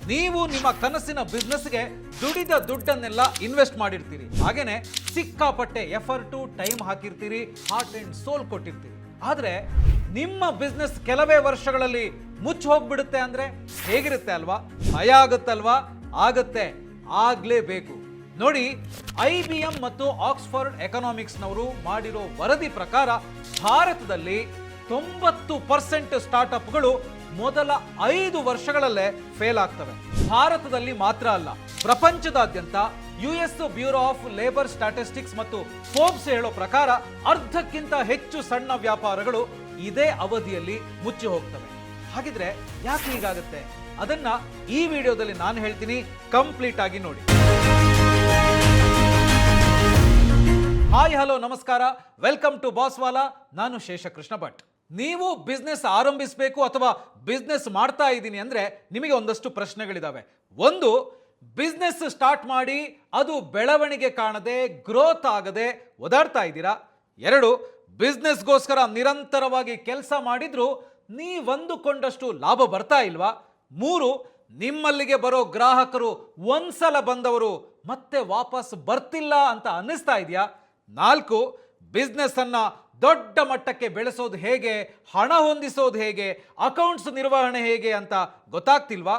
ನೀವು ನಿಮ್ಮ ಕನಸಿನ ಬಿಸ್ನೆಸ್ಗೆ ದುಡಿದ ದುಡ್ಡನ್ನೆಲ್ಲ ಇನ್ವೆಸ್ಟ್ ಮಾಡಿರ್ತೀರಿ, ಹಾಗೇನೆ ಸಿಕ್ಕಾಪಟ್ಟೆ ಎಫರ್ಟು ಟೈಮ್ ಹಾಕಿರ್ತೀರಿ, ಹಾರ್ಟ್ ಅಂಡ್ ಸೋಲ್ ಕೊಟ್ಟಿರ್ತೀರಿ. ಆದ್ರೆ ನಿಮ್ಮ ಬಿಸ್ನೆಸ್ ಕೆಲವೇ ವರ್ಷಗಳಲ್ಲಿ ಮುಚ್ಚಿ ಹೋಗ್ಬಿಡುತ್ತೆ ಅಂದ್ರೆ ಹೇಗಿರುತ್ತೆ ಅಲ್ವಾ? ಭಯ ಆಗುತ್ತಲ್ವಾ? ಆಗತ್ತೆ, ಆಗ್ಲೇಬೇಕು. ನೋಡಿ, IBM ಮತ್ತು ಆಕ್ಸ್ಫರ್ಡ್ ಎಕನಾಮಿಕ್ಸ್ನವರು ಮಾಡಿರೋ ವರದಿ ಪ್ರಕಾರ ಭಾರತದಲ್ಲಿ 90% ಸ್ಟಾರ್ಟ್ಅಪ್ಗಳು ಮೊದಲ 5 ವರ್ಷಗಳಲ್ಲೇ ಫೇಲ್ ಆಗ್ತವೆ. ಭಾರತದಲ್ಲಿ ಮಾತ್ರ ಅಲ್ಲ, ಪ್ರಪಂಚದಾದ್ಯಂತ US bureau of labour statistics ಮತ್ತು ಫೋರ್ಬ್ಸ್ ಹೇಳೋ ಪ್ರಕಾರ ಅರ್ಧಕ್ಕಿಂತ ಹೆಚ್ಚು ಸಣ್ಣ ವ್ಯಾಪಾರಗಳು ಇದೇ ಅವಧಿಯಲ್ಲಿ ಮುಚ್ಚಿ ಹೋಗ್ತವೆ. ಹಾಗಿದ್ರೆ ಯಾಕೆ ಹೀಗಾಗುತ್ತೆ? ಅದನ್ನ ಈ ವಿಡಿಯೋದಲ್ಲಿ ನಾನು ಹೇಳ್ತೀನಿ, ಕಂಪ್ಲೀಟ್ ಆಗಿ ನೋಡಿ. ಹಾಯ್ ಹಲೋ ನಮಸ್ಕಾರ, ವೆಲ್ಕಮ್ ಟು ಬಾಸ್ವಾಲಾ. ನಾನು ಶೇಷಕೃಷ್ಣ ಭಟ್. ನೀವು ಬಿಸ್ನೆಸ್ ಆರಂಭಿಸಬೇಕು ಅಥವಾ ಬಿಸ್ನೆಸ್ ಮಾಡ್ತಾ ಇದ್ದೀನಿ ಅಂದ್ರೆ ನಿಮಗೆ ಒಂದಷ್ಟು ಪ್ರಶ್ನೆಗಳಿದಾವೆ. ಒಂದು, ಬಿಸ್ನೆಸ್ ಸ್ಟಾರ್ಟ್ ಮಾಡಿ ಅದು ಬೆಳವಣಿಗೆ ಕಾಣದೆ ಗ್ರೋತ್ ಆಗದೆ ಒದಾಡ್ತಾ ಇದ್ದೀರಾ? 2, ಬಿಸ್ನೆಸ್ಗೋಸ್ಕರ ನಿರಂತರವಾಗಿ ಕೆಲಸ ಮಾಡಿದ್ರು ನೀವಂದುಕೊಂಡಷ್ಟು ಲಾಭ ಬರ್ತಾ ಇಲ್ವಾ? 3, ನಿಮ್ಮಲ್ಲಿಗೆ ಬರೋ ಗ್ರಾಹಕರು ಒಂದ್ಸಲ ಬಂದವರು ಮತ್ತೆ ವಾಪಸ್ ಬರ್ತಿಲ್ಲ ಅಂತ ಅನ್ನಿಸ್ತಾ ಇದೆಯಾ? 4, ಬಿಸ್ನೆಸ್ ಅನ್ನ ದೊಡ್ಡ ಮಟ್ಟಕ್ಕೆ ಬೆಳೆಸೋದು ಹೇಗೆ, ಹಣ ಹೊಂದಿಸೋದು ಹೇಗೆ, ಅಕೌಂಟ್ಸ್ ನಿರ್ವಹಣೆ ಹೇಗೆ ಅಂತ ಗೊತ್ತಾಗ್ತಿಲ್ವಾ?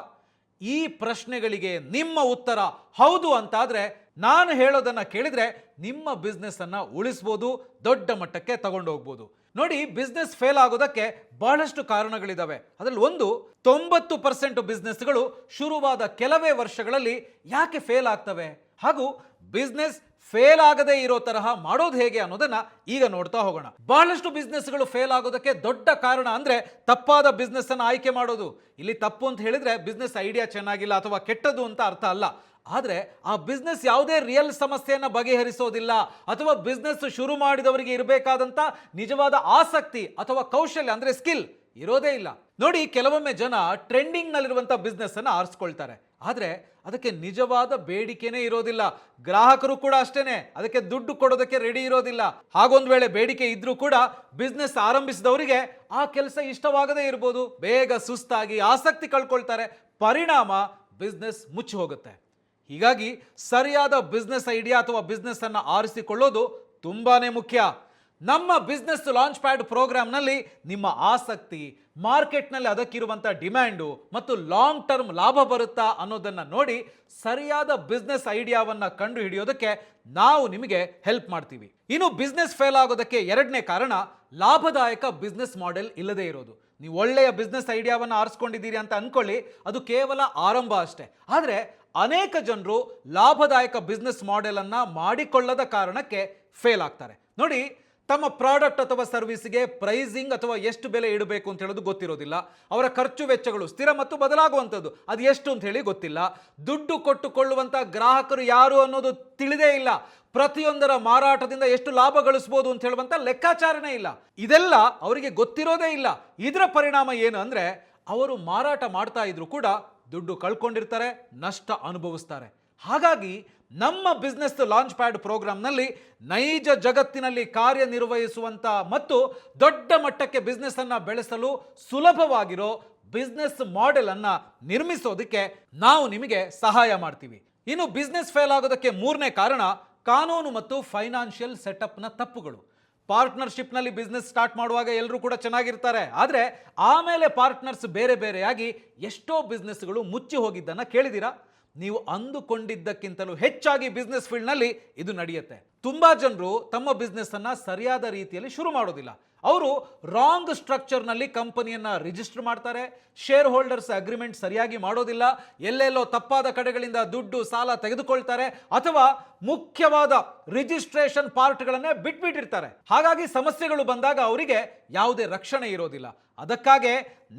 ಈ ಪ್ರಶ್ನೆಗಳಿಗೆ ನಿಮ್ಮ ಉತ್ತರ ಹೌದು ಅಂತಾದ್ರೆ ನಾನು ಹೇಳೋದನ್ನ ಕೇಳಿದ್ರೆ ನಿಮ್ಮ ಬಿಸ್ನೆಸ್ ಅನ್ನ ಉಳಿಸ್ಬೋದು, ದೊಡ್ಡ ಮಟ್ಟಕ್ಕೆ ತಗೊಂಡು ಹೋಗ್ಬೋದು. ನೋಡಿ, ಬಿಸ್ನೆಸ್ ಫೇಲ್ ಆಗೋದಕ್ಕೆ ಬಹಳಷ್ಟು ಕಾರಣಗಳಿದಾವೆ. ಅದರಲ್ಲಿ ಒಂದು, 90% ಬಿಸ್ನೆಸ್ಗಳು ಶುರುವಾದ ಕೆಲವೇ ವರ್ಷಗಳಲ್ಲಿ ಯಾಕೆ ಫೇಲ್ ಆಗ್ತವೆ, ಹಾಗೂ ಬಿಸ್ನೆಸ್ ಫೇಲ್ ಆಗದೆ ಇರೋ ತರಹ ಮಾಡೋದು ಹೇಗೆ ಅನ್ನೋದನ್ನ ಈಗ ನೋಡ್ತಾ ಹೋಗೋಣ. ಬಹಳಷ್ಟು ಬಿಸ್ನೆಸ್ಗಳು ಫೇಲ್ ಆಗೋದಕ್ಕೆ ದೊಡ್ಡ ಕಾರಣ ಅಂದ್ರೆ ತಪ್ಪಾದ ಬಿಸ್ನೆಸ್ ಅನ್ನ ಆಯ್ಕೆ ಮಾಡೋದು. ಇಲ್ಲಿ ತಪ್ಪು ಅಂತ ಹೇಳಿದ್ರೆ ಬಿಸ್ನೆಸ್ ಐಡಿಯಾ ಚೆನ್ನಾಗಿಲ್ಲ ಅಥವಾ ಕೆಟ್ಟದ್ದು ಅಂತ ಅರ್ಥ ಅಲ್ಲ. ಆದ್ರೆ ಆ ಬಿಸ್ನೆಸ್ ಯಾವುದೇ ರಿಯಲ್ ಸಮಸ್ಯೆಯನ್ನ ಬಗೆಹರಿಸೋದಿಲ್ಲ, ಅಥವಾ ಬಿಸ್ನೆಸ್ ಶುರು ಮಾಡಿದವರಿಗೆ ಇರಬೇಕಾದಂತ ನಿಜವಾದ ಆಸಕ್ತಿ ಅಥವಾ ಕೌಶಲ್ಯ ಅಂದ್ರೆ ಸ್ಕಿಲ್ ಇರೋದೇ ಇಲ್ಲ. ನೋಡಿ, ಕೆಲವೊಮ್ಮೆ ಜನ ಟ್ರೆಂಡಿಂಗ್ ನಲ್ಲಿರುವಂತ ಬಿಸ್ನೆಸ್ ಅನ್ನ ಆರಿಸ್ಕೊಳ್ತಾರೆ, ಆದ್ರೆ ಅದಕ್ಕೆ ನಿಜವಾದ ಬೇಡಿಕೆನೇ ಇರೋದಿಲ್ಲ. ಗ್ರಾಹಕರು ಕೂಡ ಅಷ್ಟೇನೆ ಅದಕ್ಕೆ ದುಡ್ಡು ಕೊಡೋದಕ್ಕೆ ರೆಡಿ ಇರೋದಿಲ್ಲ. ಹಾಗೊಂದು ವೇಳೆ ಬೇಡಿಕೆ ಇದ್ರೂ ಕೂಡ ಬಿಸ್ನೆಸ್ ಆರಂಭಿಸಿದವರಿಗೆ ಆ ಕೆಲಸ ಇಷ್ಟವಾಗದೇ ಇರ್ಬೋದು, ಬೇಗ ಸುಸ್ತಾಗಿ ಆಸಕ್ತಿ ಕಳ್ಕೊಳ್ತಾರೆ, ಪರಿಣಾಮ ಬಿಸ್ನೆಸ್ ಮುಚ್ಚಿ ಹೋಗುತ್ತೆ. ಹೀಗಾಗಿ ಸರಿಯಾದ ಬಿಸ್ನೆಸ್ ಐಡಿಯಾ ಅಥವಾ ಬಿಸ್ನೆಸ್ ಅನ್ನ ಆರಿಸಿಕೊಳ್ಳೋದು ತುಂಬಾನೇ ಮುಖ್ಯ. ನಮ್ಮ ಬಿಸ್ನೆಸ್ ಲಾಂಚ್ ಪ್ಯಾಡ್ ಪ್ರೋಗ್ರಾಮ್ನಲ್ಲಿ ನಿಮ್ಮ ಆಸಕ್ತಿ, ಮಾರ್ಕೆಟ್ನಲ್ಲಿ ಅದಕ್ಕಿರುವಂಥ ಡಿಮ್ಯಾಂಡು ಮತ್ತು ಲಾಂಗ್ ಟರ್ಮ್ ಲಾಭ ಬರುತ್ತಾ ಅನ್ನೋದನ್ನು ನೋಡಿ ಸರಿಯಾದ ಬಿಸ್ನೆಸ್ ಐಡಿಯಾವನ್ನು ಕಂಡು ಹಿಡಿಯೋದಕ್ಕೆ ನಾವು ನಿಮಗೆ ಹೆಲ್ಪ್ ಮಾಡ್ತೀವಿ. ಇನ್ನು ಬಿಸ್ನೆಸ್ ಫೇಲ್ ಆಗೋದಕ್ಕೆ 2ನೇ ಕಾರಣ ಲಾಭದಾಯಕ ಬಿಸ್ನೆಸ್ ಮಾಡೆಲ್ ಇಲ್ಲದೆ ಇರೋದು. ನೀವು ಒಳ್ಳೆಯ ಬಿಸ್ನೆಸ್ ಐಡಿಯಾವನ್ನು ಆರಿಸ್ಕೊಂಡಿದ್ದೀರಿ ಅಂತ ಅನ್ಕೊಳ್ಳಿ, ಅದು ಕೇವಲ ಆರಂಭ ಅಷ್ಟೇ. ಆದರೆ ಅನೇಕ ಜನರು ಲಾಭದಾಯಕ ಬಿಸ್ನೆಸ್ ಮಾಡೆಲ್ ಅನ್ನ ಮಾಡಿಕೊಳ್ಳದ ಕಾರಣಕ್ಕೆ ಫೇಲ್ ಆಗ್ತಾರೆ. ನೋಡಿ, ತಮ್ಮ ಪ್ರಾಡಕ್ಟ್ ಅಥವಾ ಸರ್ವಿಸ್ಗೆ ಪ್ರೈಸಿಂಗ್ ಅಥವಾ ಎಷ್ಟು ಬೆಲೆ ಇಡಬೇಕು ಅಂತ ಹೇಳೋದು ಗೊತ್ತಿರೋದಿಲ್ಲ. ಅವರ ಖರ್ಚು ವೆಚ್ಚಗಳು ಸ್ಥಿರ ಮತ್ತು ಬದಲಾಗುವಂಥದ್ದು, ಅದು ಎಷ್ಟು ಅಂತ ಹೇಳಿ ಗೊತ್ತಿಲ್ಲ. ದುಡ್ಡು ಕೊಟ್ಟುಕೊಳ್ಳುವಂಥ ಗ್ರಾಹಕರು ಯಾರು ಅನ್ನೋದು ತಿಳಿದೇ ಇಲ್ಲ. ಪ್ರತಿಯೊಂದರ ಮಾರಾಟದಿಂದ ಎಷ್ಟು ಲಾಭ ಗಳಿಸ್ಬೋದು ಅಂತ ಹೇಳುವಂಥ ಲೆಕ್ಕಾಚಾರನೇ ಇಲ್ಲ. ಇದೆಲ್ಲ ಅವರಿಗೆ ಗೊತ್ತಿರೋದೇ ಇಲ್ಲ. ಇದರ ಪರಿಣಾಮ ಏನು ಅಂದ್ರೆ ಅವರು ಮಾರಾಟ ಮಾಡ್ತಾ ಇದ್ರು ಕೂಡ ದುಡ್ಡು ಕಳ್ಕೊಂಡಿರ್ತಾರೆ, ನಷ್ಟ ಅನುಭವಿಸ್ತಾರೆ. ಹಾಗಾಗಿ ನಮ್ಮ ಬಿಸ್ನೆಸ್ ಲಾಂಚ್ ಪ್ಯಾಡ್ ಪ್ರೋಗ್ರಾಮ್ನಲ್ಲಿ ನೈಜ ಜಗತ್ತಿನಲ್ಲಿ ಕಾರ್ಯನಿರ್ವಹಿಸುವಂತ ಮತ್ತು ದೊಡ್ಡ ಮಟ್ಟಕ್ಕೆ ಬಿಸ್ನೆಸ್ ಅನ್ನ ಬೆಳೆಸಲು ಸುಲಭವಾಗಿರೋ ಬಿಸ್ನೆಸ್ ಮಾಡೆಲ್ ಅನ್ನ ನಿರ್ಮಿಸೋದಕ್ಕೆ ನಾವು ನಿಮಗೆ ಸಹಾಯ ಮಾಡ್ತೀವಿ. ಇನ್ನು ಬಿಸ್ನೆಸ್ ಫೇಲ್ ಆಗೋದಕ್ಕೆ 3ನೇ ಕಾರಣ ಕಾನೂನು ಮತ್ತು ಫೈನಾನ್ಷಿಯಲ್ ಸೆಟಪ್ನ ತಪ್ಪುಗಳು. ಪಾರ್ಟ್ನರ್ಶಿಪ್ನಲ್ಲಿ ಬಿಸ್ನೆಸ್ ಸ್ಟಾರ್ಟ್ ಮಾಡುವಾಗ ಎಲ್ಲರೂ ಕೂಡ ಚೆನ್ನಾಗಿರ್ತಾರೆ, ಆದರೆ ಆಮೇಲೆ ಪಾರ್ಟ್ನರ್ಸ್ ಬೇರೆ ಬೇರೆಯಾಗಿ ಎಷ್ಟೋ ಬಿಸ್ನೆಸ್ಗಳು ಮುಚ್ಚಿ ಹೋಗಿದ್ದನ್ನು ಕೇಳಿದ್ದೀರಾ? ನೀವು ಅಂದುಕೊಂಡಿದ್ದಕ್ಕಿಂತಲೂ ಹೆಚ್ಚಾಗಿ ಬಿಸ್ನೆಸ್ ಫೀಲ್ಡ್ನಲ್ಲಿ ಇದು ನಡೆಯುತ್ತೆ. ತುಂಬಾ ಜನರು ತಮ್ಮ ಬಿಸ್ನೆಸ್ ಅನ್ನ ಸರಿಯಾದ ರೀತಿಯಲ್ಲಿ ಶುರು ಮಾಡೋದಿಲ್ಲ. ಅವರು ರಾಂಗ್ ಸ್ಟ್ರಕ್ಚರ್ನಲ್ಲಿ ಕಂಪನಿಯನ್ನ ರಿಜಿಸ್ಟರ್ ಮಾಡ್ತಾರೆ, ಶೇರ್ ಹೋಲ್ಡರ್ಸ್ ಅಗ್ರಿಮೆಂಟ್ ಸರಿಯಾಗಿ ಮಾಡೋದಿಲ್ಲ, ಎಲ್ಲೆಲ್ಲೋ ತಪ್ಪಾದ ಕಡೆಗಳಿಂದ ದುಡ್ಡು ಸಾಲ ತೆಗೆದುಕೊಳ್ತಾರೆ, ಅಥವಾ ಮುಖ್ಯವಾದ ರಿಜಿಸ್ಟ್ರೇಷನ್ ಪಾರ್ಟ್ಗಳನ್ನೇ ಬಿಟ್ಬಿಟ್ಟಿರ್ತಾರೆ. ಹಾಗಾಗಿ ಸಮಸ್ಯೆಗಳು ಬಂದಾಗ ಅವರಿಗೆ ಯಾವುದೇ ರಕ್ಷಣೆ ಇರೋದಿಲ್ಲ. ಅದಕ್ಕಾಗಿ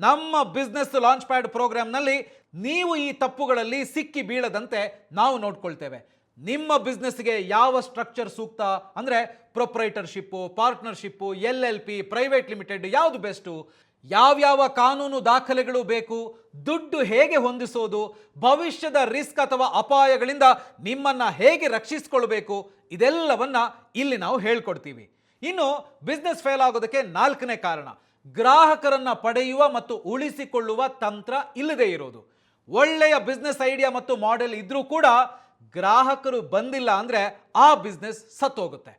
ನಮ್ಮ ಬಿಸ್ನೆಸ್ ಲಾಂಚ್ ಪ್ಯಾಡ್ ಪ್ರೋಗ್ರಾಮ್ನಲ್ಲಿ ನೀವು ಈ ತಪ್ಪುಗಳಲ್ಲಿ ಸಿಕ್ಕಿ ಬೀಳದಂತೆ ನಾವು ನೋಡ್ಕೊಳ್ತೇವೆ. ನಿಮ್ಮ ಬಿಸ್ನೆಸ್ಗೆ ಯಾವ ಸ್ಟ್ರಕ್ಚರ್ ಸೂಕ್ತ ಅಂದ್ರೆ ಪ್ರೊಪ್ರೈಟರ್ಶಿಪ್ಪು, ಪಾರ್ಟ್ನರ್ಶಿಪ್ಪು, LLP, ಪ್ರೈವೇಟ್ ಲಿಮಿಟೆಡ್ ಯಾವುದು ಬೆಸ್ಟು, ಯಾವ್ಯಾವ ಕಾನೂನು ದಾಖಲೆಗಳು ಬೇಕು, ದುಡ್ಡು ಹೇಗೆ ಹೊಂದಿಸೋದು, ಭವಿಷ್ಯದ ರಿಸ್ಕ್ ಅಥವಾ ಅಪಾಯಗಳಿಂದ ನಿಮ್ಮನ್ನ ಹೇಗೆ ರಕ್ಷಿಸಿಕೊಳ್ಳಬೇಕು, ಇದೆಲ್ಲವನ್ನ ಇಲ್ಲಿ ನಾವು ಹೇಳ್ಕೊಡ್ತೀವಿ. ಇನ್ನು ಬಿಸ್ನೆಸ್ ಫೇಲ್ ಆಗೋದಕ್ಕೆ 4ನೇ ಕಾರಣ ಗ್ರಾಹಕರನ್ನ ಪಡೆಯುವ ಮತ್ತು ಉಳಿಸಿಕೊಳ್ಳುವ ತಂತ್ರ ಇಲ್ಲದೆ ಇರೋದು. ಒಳ್ಳೆಯ ಬಿಸ್ನೆಸ್ ಐಡಿಯಾ ಮತ್ತು ಮಾಡೆಲ್ ಇದ್ರೂ ಕೂಡ ಗ್ರಾಹಕರು ಬಂದಿಲ್ಲ ಅಂದ್ರೆ ಆ ಬಿಸ್ನೆಸ್ ಸತ್ತೋಗುತ್ತೆ.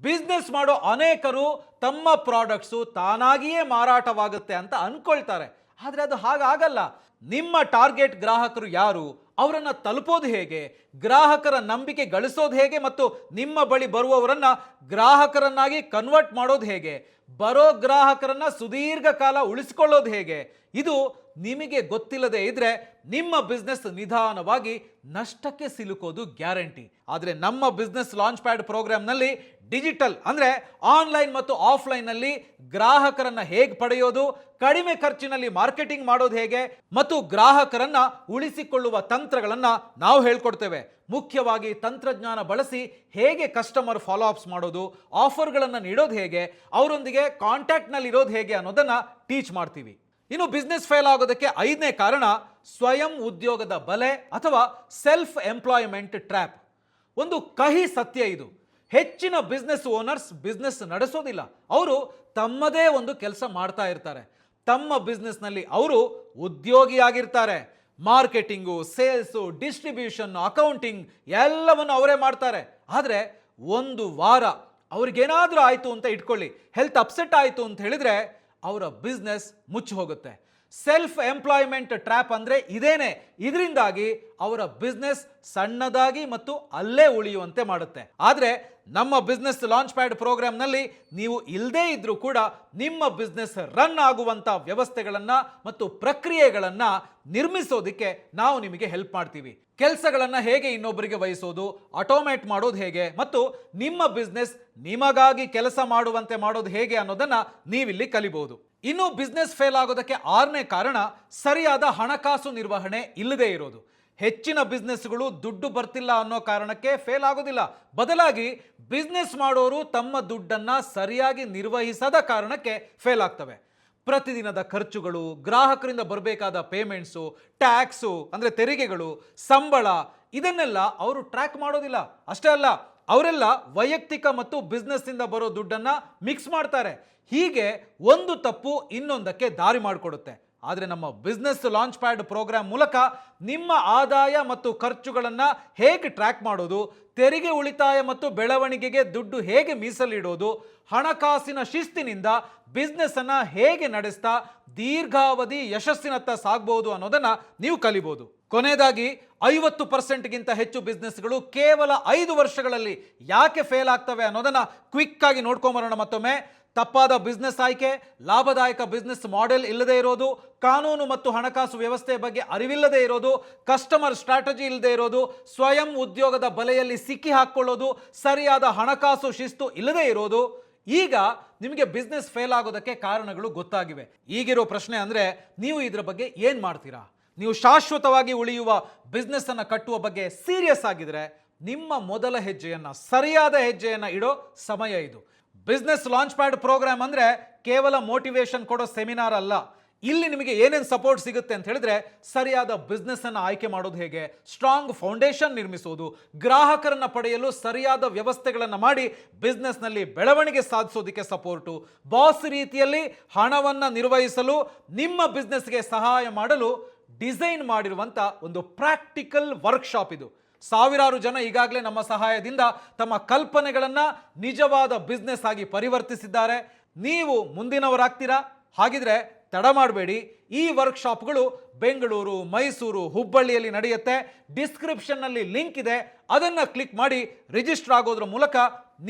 ಬಿಸ್ನೆಸ್ ಮಾಡೋ ಅನೇಕರು ತಮ್ಮ ಪ್ರಾಡಕ್ಟ್ಸು ತಾನಾಗಿಯೇ ಮಾರಾಟವಾಗುತ್ತೆ ಅಂತ ಅನ್ಕೊಳ್ತಾರೆ. ಆದರೆ ಅದು ಹಾಗಾಗಲ್ಲ. ನಿಮ್ಮ ಟಾರ್ಗೆಟ್ ಗ್ರಾಹಕರು ಯಾರು, ಅವರನ್ನು ತಲುಪೋದು ಹೇಗೆ, ಗ್ರಾಹಕರ ನಂಬಿಕೆ ಗಳಿಸೋದು ಹೇಗೆ ಮತ್ತು ನಿಮ್ಮ ಬಳಿ ಬರುವವರನ್ನ ಗ್ರಾಹಕರನ್ನಾಗಿ ಕನ್ವರ್ಟ್ ಮಾಡೋದು ಹೇಗೆ, ಬರೋ ಗ್ರಾಹಕರನ್ನ ಸುದೀರ್ಘ ಕಾಲ ಉಳಿಸಿಕೊಳ್ಳೋದು ಹೇಗೆ, ಇದು ನಿಮಗೆ ಗೊತ್ತಿಲ್ಲದೆ ಇದ್ರೆ ನಿಮ್ಮ ಬಿಸ್ನೆಸ್ ನಿಧಾನವಾಗಿ ನಷ್ಟಕ್ಕೆ ಸಿಲುಕೋದು ಗ್ಯಾರಂಟಿ. ಆದರೆ ನಮ್ಮ ಬಿಸ್ನೆಸ್ ಲಾಂಚ್ ಪ್ಯಾಡ್ ಪ್ರೋಗ್ರಾಮ್ನಲ್ಲಿ ಡಿಜಿಟಲ್ ಅಂದರೆ ಆನ್ಲೈನ್ ಮತ್ತು ಆಫ್ಲೈನ್ನಲ್ಲಿ ಗ್ರಾಹಕರನ್ನ ಹೇಗೆ ಪಡೆಯೋದು, ಕಡಿಮೆ ಖರ್ಚಿನಲ್ಲಿ ಮಾರ್ಕೆಟಿಂಗ್ ಮಾಡೋದು ಹೇಗೆ ಮತ್ತು ಗ್ರಾಹಕರನ್ನ ಉಳಿಸಿಕೊಳ್ಳುವ ತಂತ್ರಗಳನ್ನು ನಾವು ಹೇಳ್ಕೊಡ್ತೇವೆ. ಮುಖ್ಯವಾಗಿ ತಂತ್ರಜ್ಞಾನ ಬಳಸಿ ಹೇಗೆ ಕಸ್ಟಮರ್ ಫಾಲೋ ಅಪ್ಸ್ ಮಾಡೋದು, ಆಫರ್ಗಳನ್ನು ನೀಡೋದು ಹೇಗೆ, ಅವರೊಂದಿಗೆ ಕಾಂಟ್ಯಾಕ್ಟ್ನಲ್ಲಿ ಇರೋದು ಹೇಗೆ ಅನ್ನೋದನ್ನು ಟೀಚ್ ಮಾಡ್ತೀವಿ. ಇನ್ನು ಬಿಸ್ನೆಸ್ ಫೇಲ್ ಆಗೋದಕ್ಕೆ 5ನೇ ಕಾರಣ ಸ್ವಯಂ ಉದ್ಯೋಗದ ಬಲೆ ಅಥವಾ ಸೆಲ್ಫ್ ಎಂಪ್ಲಾಯ್ಮೆಂಟ್ ಟ್ರ್ಯಾಪ್. ಒಂದು ಕಹಿ ಸತ್ಯ ಇದು. ಹೆಚ್ಚಿನ ಬಿಸ್ನೆಸ್ ಓನರ್ಸ್ ಬಿಸ್ನೆಸ್ ನಡೆಸೋದಿಲ್ಲ, ಅವರು ತಮ್ಮದೇ ಒಂದು ಕೆಲಸ ಮಾಡ್ತಾ ಇರ್ತಾರೆ. ತಮ್ಮ ಬಿಸ್ನೆಸ್ನಲ್ಲಿ ಅವರು ಉದ್ಯೋಗಿಯಾಗಿರ್ತಾರೆ. ಮಾರ್ಕೆಟಿಂಗು, ಸೇಲ್ಸು, ಡಿಸ್ಟ್ರಿಬ್ಯೂಷನ್, ಅಕೌಂಟಿಂಗ್ ಎಲ್ಲವನ್ನು ಅವರೇ ಮಾಡ್ತಾರೆ. ಆದರೆ ಒಂದು ವಾರ ಅವ್ರಿಗೇನಾದರೂ ಆಯಿತು ಅಂತ ಇಟ್ಕೊಳ್ಳಿ, ಹೆಲ್ತ್ ಅಪ್ಸೆಟ್ ಆಯಿತು ಅಂತ ಹೇಳಿದ್ರೆ ಅವರ ಬಿಸ್ನೆಸ್ ಮುಚ್ಚಿ ಹೋಗುತ್ತೆ. ಸೆಲ್ಫ್ ಎಂಪ್ಲಾಯ್ಮೆಂಟ್ ಟ್ರ್ಯಾಪ್ ಅಂದರೆ ಇದೇನೆ. ಇದರಿಂದಾಗಿ ಅವರ ಬಿಸ್ನೆಸ್ ಸಣ್ಣದಾಗಿ ಮತ್ತು ಅಲ್ಲೇ ಉಳಿಯುವಂತೆ ಮಾಡುತ್ತೆ. ಆದರೆ ನಮ್ಮ ಬಿಸ್ನೆಸ್ ಲಾಂಚ್ ಪ್ಯಾಡ್ ಪ್ರೋಗ್ರಾಮ್ನಲ್ಲಿ ನೀವು ಇಲ್ಲದೇ ಇದ್ರೂ ಕೂಡ ನಿಮ್ಮ ಬಿಸ್ನೆಸ್ ರನ್ ಆಗುವಂಥ ವ್ಯವಸ್ಥೆಗಳನ್ನು ಮತ್ತು ಪ್ರಕ್ರಿಯೆಗಳನ್ನು ನಿರ್ಮಿಸೋದಕ್ಕೆ ನಾವು ನಿಮಗೆ ಹೆಲ್ಪ್ ಮಾಡ್ತೀವಿ. ಕೆಲಸಗಳನ್ನು ಹೇಗೆ ಇನ್ನೊಬ್ಬರಿಗೆ ವಹಿಸೋದು, ಆಟೋಮೇಟ್ ಮಾಡೋದು ಹೇಗೆ ಮತ್ತು ನಿಮ್ಮ ಬಿಸ್ನೆಸ್ ನಿಮಗಾಗಿ ಕೆಲಸ ಮಾಡುವಂತೆ ಮಾಡೋದು ಹೇಗೆ ಅನ್ನೋದನ್ನು ನೀವಿಲ್ಲಿ ಕಲಿಬಹುದು. ಇನ್ನು ಬಿಸ್ನೆಸ್ ಫೇಲ್ ಆಗೋದಕ್ಕೆ 6ನೇ ಕಾರಣ ಸರಿಯಾದ ಹಣಕಾಸು ನಿರ್ವಹಣೆ ಇಲ್ಲದೆ ಇರೋದು. ಹೆಚ್ಚಿನ ಬಿಸ್ನೆಸ್ಗಳು ದುಡ್ಡು ಬರ್ತಿಲ್ಲ ಅನ್ನೋ ಕಾರಣಕ್ಕೆ ಫೇಲ್ ಆಗೋದಿಲ್ಲ. ಬದಲಾಗಿ ಬಿಸ್ನೆಸ್ ಮಾಡೋರು ತಮ್ಮ ದುಡ್ಡನ್ನು ಸರಿಯಾಗಿ ನಿರ್ವಹಿಸದ ಕಾರಣಕ್ಕೆ ಫೇಲ್ ಆಗ್ತವೆ. ಪ್ರತಿದಿನದ ಖರ್ಚುಗಳು, ಗ್ರಾಹಕರಿಂದ ಬರಬೇಕಾದ ಪೇಮೆಂಟ್ಸು, ಟ್ಯಾಕ್ಸು ಅಂದರೆ ತೆರಿಗೆಗಳು, ಸಂಬಳ, ಇದನ್ನೆಲ್ಲ ಅವರು ಟ್ರ್ಯಾಕ್ ಮಾಡೋದಿಲ್ಲ. ಅಷ್ಟೇ ಅಲ್ಲ, ಅವರೆಲ್ಲ ವೈಯಕ್ತಿಕ ಮತ್ತು ಬಿಸ್ನೆಸ್ಸಿಂದ ಬರೋ ದುಡ್ಡನ್ನು ಮಿಕ್ಸ್ ಮಾಡ್ತಾರೆ. ಹೀಗೆ ಒಂದು ತಪ್ಪು ಇನ್ನೊಂದಕ್ಕೆ ದಾರಿ ಮಾಡಿಕೊಡುತ್ತೆ. ಆದರೆ ನಮ್ಮ ಬಿಸ್ನೆಸ್ ಲಾಂಚ್ ಪ್ಯಾಡ್ ಪ್ರೋಗ್ರಾಮ್ ಮೂಲಕ ನಿಮ್ಮ ಆದಾಯ ಮತ್ತು ಖರ್ಚುಗಳನ್ನು ಹೇಗೆ ಟ್ರ್ಯಾಕ್ ಮಾಡೋದು, ತೆರಿಗೆ ಉಳಿತಾಯ ಮತ್ತು ಬೆಳವಣಿಗೆಗೆ ದುಡ್ಡು ಹೇಗೆ ಮೀಸಲಿಡೋದು, ಹಣಕಾಸಿನ ಶಿಸ್ತಿನಿಂದ ಬಿಸ್ನೆಸ್ ಅನ್ನ ಹೇಗೆ ನಡೆಸ್ತಾ ದೀರ್ಘಾವಧಿ ಯಶಸ್ಸಿನತ್ತ ಸಾಗಬಹುದು ಅನ್ನೋದನ್ನ ನೀವು ಕಲಿಬಹುದು. ಕೊನೆಯದಾಗಿ 50%ಗಿಂತ ಹೆಚ್ಚು ಬಿಸ್ನೆಸ್ಗಳು ಕೇವಲ 5 ವರ್ಷಗಳಲ್ಲಿ ಯಾಕೆ ಫೇಲ್ ಆಗ್ತವೆ ಅನ್ನೋದನ್ನ ಕ್ವಿಕ್ ಆಗಿ ನೋಡ್ಕೊಂಬರೋಣ. ಮತ್ತೊಮ್ಮೆ ತಪ್ಪಾದ ಬಿಸ್ನೆಸ್ ಆಯ್ಕೆ, ಲಾಭದಾಯಕ ಬಿಸ್ನೆಸ್ ಮಾಡೆಲ್ ಇಲ್ಲದೆ ಇರೋದು, ಕಾನೂನು ಮತ್ತು ಹಣಕಾಸು ವ್ಯವಸ್ಥೆ ಬಗ್ಗೆ ಅರಿವಿಲ್ಲದೆ ಇರೋದು, ಕಸ್ಟಮರ್ ಸ್ಟ್ರಾಟಜಿ ಇಲ್ಲದೆ ಇರೋದು, ಸ್ವಯಂ ಉದ್ಯೋಗದ ಬಲೆಯಲ್ಲಿ ಸಿಕ್ಕಿ ಹಾಕ್ಕೊಳ್ಳೋದು, ಸರಿಯಾದ ಹಣಕಾಸು ಶಿಸ್ತು ಇಲ್ಲದೆ ಇರೋದು. ಈಗ ನಿಮಗೆ ಬಿಸ್ನೆಸ್ ಫೇಲ್ ಆಗೋದಕ್ಕೆ ಕಾರಣಗಳು ಗೊತ್ತಾಗಿವೆ. ಈಗಿರೋ ಪ್ರಶ್ನೆ ಅಂದರೆ ನೀವು ಇದರ ಬಗ್ಗೆ ಏನು ಮಾಡ್ತೀರಾ? ನೀವು ಶಾಶ್ವತವಾಗಿ ಉಳಿಯುವ ಬಿಸ್ನೆಸ್ ಅನ್ನು ಕಟ್ಟುವ ಬಗ್ಗೆ ಸೀರಿಯಸ್ ಆಗಿದ್ರೆ ನಿಮ್ಮ ಮೊದಲ ಹೆಜ್ಜೆಯನ್ನು, ಸರಿಯಾದ ಹೆಜ್ಜೆಯನ್ನು ಇಡೋ ಸಮಯ ಇದು. ಬಿಸ್ನೆಸ್ ಲಾಂಚ್ ಪ್ಯಾಡ್ ಪ್ರೋಗ್ರಾಮ್ ಅಂದರೆ ಕೇವಲ ಮೋಟಿವೇಶನ್ ಕೊಡೋ ಸೆಮಿನಾರ್ ಅಲ್ಲ. ಇಲ್ಲಿ ನಿಮಗೆ ಏನೇನು ಸಪೋರ್ಟ್ ಸಿಗುತ್ತೆ ಅಂತ ಹೇಳಿದ್ರೆ, ಸರಿಯಾದ ಬಿಸ್ನೆಸ್ ಅನ್ನು ಆಯ್ಕೆ ಮಾಡೋದು ಹೇಗೆ, ಸ್ಟ್ರಾಂಗ್ ಫೌಂಡೇಶನ್ ನಿರ್ಮಿಸೋದು, ಗ್ರಾಹಕರನ್ನ ಪಡೆಯಲು ಸರಿಯಾದ ವ್ಯವಸ್ಥೆಗಳನ್ನು ಮಾಡಿ ಬಿಸ್ನೆಸ್ನಲ್ಲಿ ಬೆಳವಣಿಗೆ ಸಾಧಿಸೋದಕ್ಕೆ ಸಪೋರ್ಟು, ಬಾಸ್ ರೀತಿಯಲ್ಲಿ ಹಣವನ್ನು ನಿರ್ವಹಿಸಲು ನಿಮ್ಮ ಬಿಸ್ನೆಸ್ಗೆ ಸಹಾಯ ಮಾಡಲು ಡಿಸೈನ್ ಮಾಡಿರುವಂಥ ಒಂದು ಪ್ರಾಕ್ಟಿಕಲ್ ವರ್ಕ್ಶಾಪ್ ಇದು. ಸಾವಿರಾರು ಜನ ಈಗಾಗಲೇ ನಮ್ಮ ಸಹಾಯದಿಂದ ತಮ್ಮ ಕಲ್ಪನೆಗಳನ್ನು ನಿಜವಾದ ಬಿಸ್ನೆಸ್ ಆಗಿ ಪರಿವರ್ತಿಸಿದ್ದಾರೆ. ನೀವು ಮುಂದಿನವರಾಗ್ತೀರಾ? ಹಾಗಿದ್ರೆ ತಡ ಮಾಡಬೇಡಿ. ಈ ವರ್ಕ್ಶಾಪ್ಗಳು ಬೆಂಗಳೂರು, ಮೈಸೂರು, ಹುಬ್ಬಳ್ಳಿಯಲ್ಲಿ ನಡೆಯುತ್ತೆ. ಡಿಸ್ಕ್ರಿಪ್ಷನ್ನಲ್ಲಿ ಲಿಂಕ್ ಇದೆ, ಅದನ್ನು ಕ್ಲಿಕ್ ಮಾಡಿ ರಿಜಿಸ್ಟರ್ ಆಗೋದ್ರ ಮೂಲಕ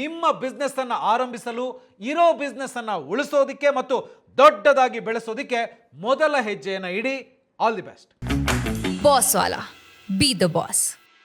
ನಿಮ್ಮ ಬಿಸ್ನೆಸ್ ಅನ್ನು ಆರಂಭಿಸಲು, ಇರೋ ಬಿಸ್ನೆಸ್ ಅನ್ನು ಉಳಿಸೋದಿಕ್ಕೆ ಮತ್ತು ದೊಡ್ಡದಾಗಿ ಬೆಳೆಸೋದಿಕ್ಕೆ ಮೊದಲ ಹೆಜ್ಜೆಯನ್ನು ಇಡಿ. All the best. ಬಾಸ್ ವಾಲಾ, ಬಿ ದ ಬಾಸ್.